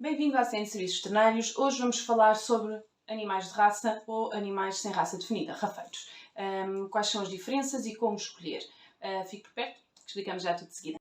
Bem-vindo à Ciência de Serviços Veterinários. Hoje vamos falar sobre animais de raça ou animais sem raça definida, rafeiros. Quais são as diferenças e como escolher. Fique por perto, que explicamos já tudo de seguida.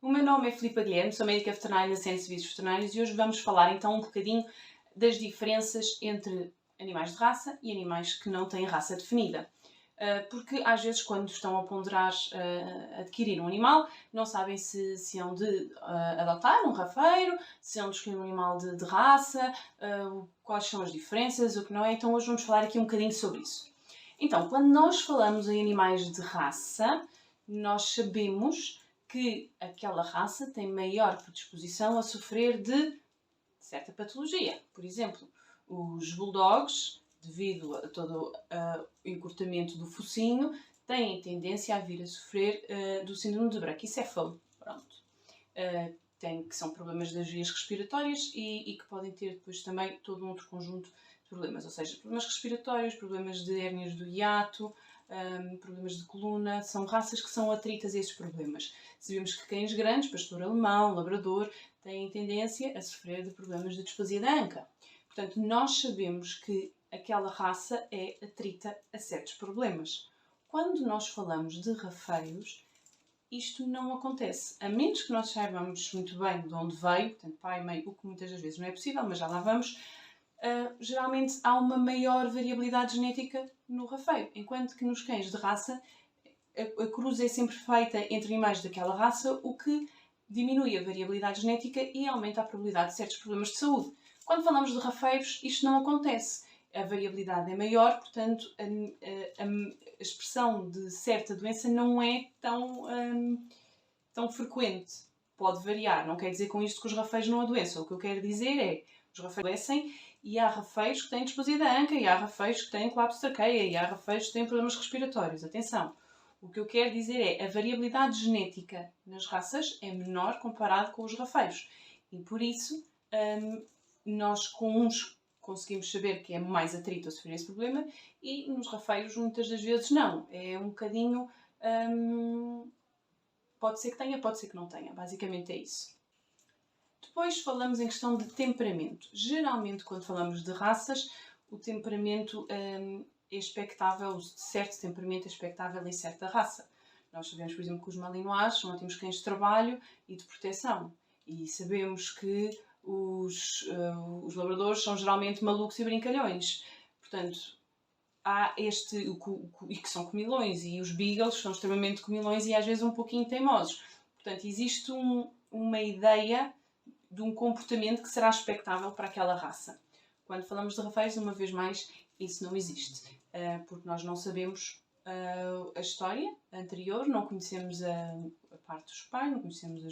O meu nome é Filipa Guilherme, sou médica veterinária na Ciência de Serviços Veterinários e hoje vamos falar então um bocadinho das diferenças entre animais de raça e animais que não têm raça definida. Porque às vezes quando estão a ponderar adquirir um animal, não sabem se hão de adotar um rafeiro, se hão de escolher um animal de raça, quais são as diferenças, o que não é. Então hoje vamos falar aqui um bocadinho sobre isso. Então, quando nós falamos em animais de raça, nós sabemos que aquela raça tem maior predisposição a sofrer de certa patologia. Por exemplo, os bulldogs, devido a todo o encurtamento do focinho, têm tendência a vir a sofrer do síndrome de braquicéfalo. Pronto. Que são problemas das vias respiratórias e que podem ter depois também todo um outro conjunto de problemas, ou seja, problemas respiratórios, problemas de hérnias do hiato, problemas de coluna, são raças que são atritas a esses problemas. Sabemos que cães grandes, pastor alemão, labrador, têm tendência a sofrer de problemas de displasia da anca. Portanto, nós sabemos que aquela raça é atrita a certos problemas. Quando nós falamos de rafeiros, isto não acontece, a menos que nós saibamos muito bem de onde veio, portanto, pai e mãe, o que muitas das vezes não é possível, mas já lá vamos. Geralmente há uma maior variabilidade genética no rafeiro, enquanto que nos cães de raça a cruz é sempre feita entre animais daquela raça, o que diminui a variabilidade genética e aumenta a probabilidade de certos problemas de saúde. Quando falamos de rafeiros, isto não acontece. A variabilidade é maior, portanto, a expressão de certa doença não é tão frequente. Pode variar, não quer dizer com isto que os rafeiros não adoeçam. O que eu quero dizer é que os rafeiros adoecem e há rafeiros que têm displasia da anca, e há rafeiros que têm colapso de traqueia, e há rafeiros que têm problemas respiratórios. Atenção! O que eu quero dizer é que a variabilidade genética nas raças é menor comparado com os rafeiros. E por isso, nós com uns conseguimos saber que é mais atrito a sofrer esse problema e nos rafeiros muitas das vezes não. É um bocadinho... pode ser que tenha, pode ser que não tenha. Basicamente é isso. Depois falamos em questão de temperamento. Geralmente, quando falamos de raças, o temperamento é expectável, certo temperamento é expectável em certa raça. Nós sabemos, por exemplo, que os malinois são ótimos cães de trabalho e de proteção. E sabemos que os labradores são geralmente malucos e brincalhões. Portanto, há e que são comilões, e os beagles são extremamente comilões e às vezes um pouquinho teimosos. Portanto, existe uma ideia de um comportamento que será expectável para aquela raça. Quando falamos de rafeiros, uma vez mais, isso não existe, porque nós não sabemos a história anterior, não conhecemos a parte dos pais, não conhecemos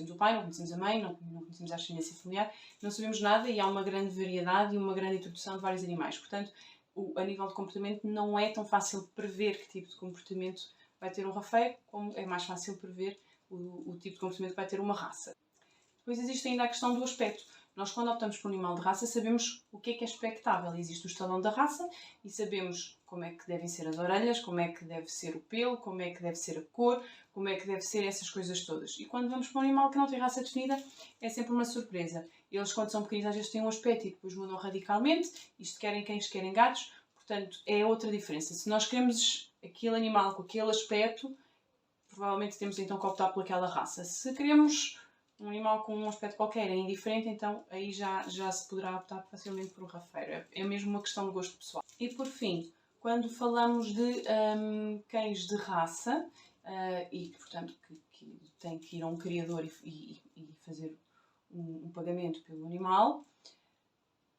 o pai, não conhecemos a mãe, não conhecemos a ascendência familiar, não sabemos nada e há uma grande variedade e uma grande introdução de vários animais. Portanto, a nível de comportamento não é tão fácil prever que tipo de comportamento vai ter um rafeiro, como é mais fácil prever o tipo de comportamento que vai ter uma raça. Depois existe ainda a questão do aspecto. Nós, quando optamos por um animal de raça, sabemos o que é expectável. Existe o estalão da raça e sabemos como é que devem ser as orelhas, como é que deve ser o pelo, como é que deve ser a cor, como é que deve ser essas coisas todas. E quando vamos para um animal que não tem raça definida, é sempre uma surpresa. Eles, quando são pequeninos, às vezes têm um aspecto e depois mudam radicalmente. Isto querem cães, querem gatos. Portanto, é outra diferença. Se nós queremos aquele animal com aquele aspecto, provavelmente temos então que optar por aquela raça. Se queremos um animal com um aspecto qualquer é indiferente, então aí já se poderá optar facilmente por um rafeiro. É mesmo uma questão de gosto pessoal. E por fim, quando falamos de cães de raça, e portanto que tem que ir a um criador e fazer um pagamento pelo animal,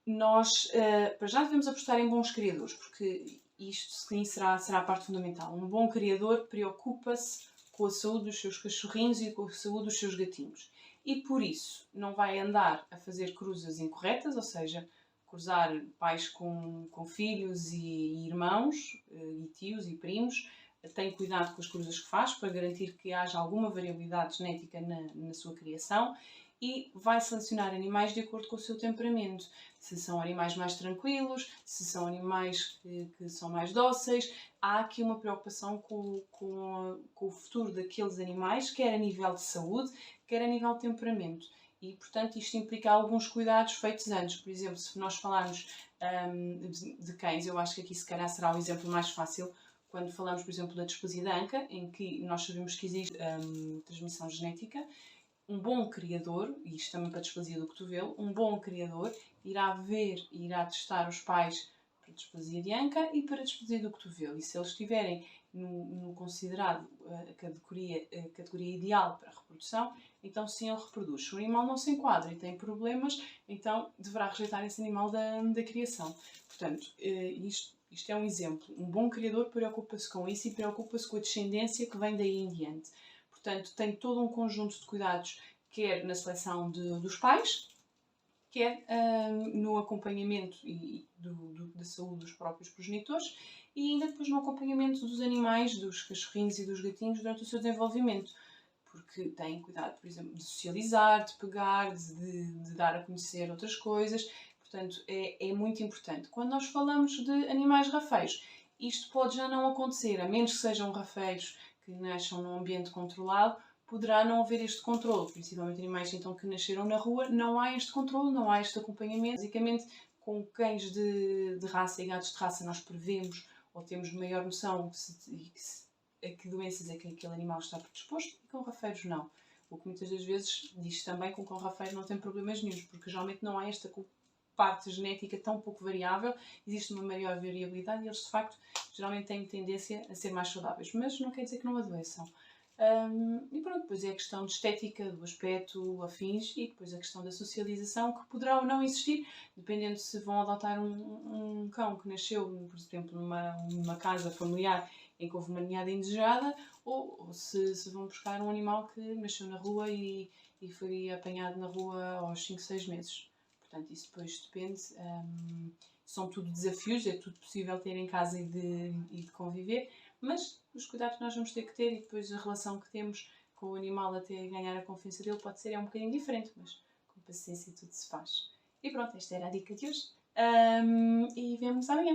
nós, para já, devemos apostar em bons criadores, porque isto sim será a parte fundamental. Um bom criador preocupa-se com a saúde dos seus cachorrinhos e com a saúde dos seus gatinhos. E por isso não vai andar a fazer cruzas incorretas, ou seja, cruzar pais com filhos e irmãos, e tios e primos. Tem cuidado com as cruzas que faz para garantir que haja alguma variabilidade genética na sua criação e vai selecionar animais de acordo com o seu temperamento. Se são animais mais tranquilos, se são animais que são mais dóceis. Há aqui uma preocupação com o futuro daqueles animais, quer a nível de saúde, quer a nível de temperamento. E, portanto, isto implica alguns cuidados feitos antes. Por exemplo, se nós falarmos de cães, eu acho que aqui se calhar será o exemplo mais fácil, quando falamos, por exemplo, da displasia da anca, em que nós sabemos que existe transmissão genética. Um bom criador, e isto também para a displasia do cotovelo, um bom criador irá ver e irá testar os pais para a displasia de anca e para a displasia do cotovelo. E se eles estiverem no considerado a categoria ideal para a reprodução, então sim ele reproduz. Se o animal não se enquadra e tem problemas, então deverá rejeitar esse animal da criação. Portanto, isto é um exemplo. Um bom criador preocupa-se com isso e preocupa-se com a descendência que vem daí em diante. Portanto, tem todo um conjunto de cuidados, quer na seleção dos pais, quer no acompanhamento da saúde dos próprios progenitores e ainda depois no acompanhamento dos animais, dos cachorrinhos e dos gatinhos durante o seu desenvolvimento. Porque tem cuidado, por exemplo, de socializar, de pegar, de dar a conhecer outras coisas. Portanto, é muito importante. Quando nós falamos de animais rafeiros, isto pode já não acontecer, a menos que sejam rafeiros que nasçam num ambiente controlado, poderá não haver este controle, principalmente animais então que nasceram na rua, não há este controle, não há este acompanhamento. Basicamente, com cães de raça e gatos de raça nós prevemos ou temos maior noção a que doenças é que aquele animal está predisposto e com rafeiros não. O que muitas das vezes diz também que com rafeiros não tem problemas nenhums, porque geralmente não há esta parte genética tão pouco variável, existe uma maior variabilidade e eles de facto geralmente têm tendência a ser mais saudáveis, mas não quer dizer que não adoeçam. E pronto, depois é a questão de estética, do aspecto, afins e depois a questão da socialização que poderá ou não existir, dependendo se vão adotar um cão que nasceu, por exemplo, numa casa familiar em que houve uma ninhada indesejada ou se vão buscar um animal que nasceu na rua e foi apanhado na rua aos 5, 6 meses. Portanto, isso depois depende. São tudo desafios, é tudo possível ter em casa e de conviver, mas os cuidados que nós vamos ter que ter e depois a relação que temos com o animal até ganhar a confiança dele pode ser um bocadinho diferente, mas com paciência tudo se faz. E pronto, esta era a dica de hoje. E vemos amanhã.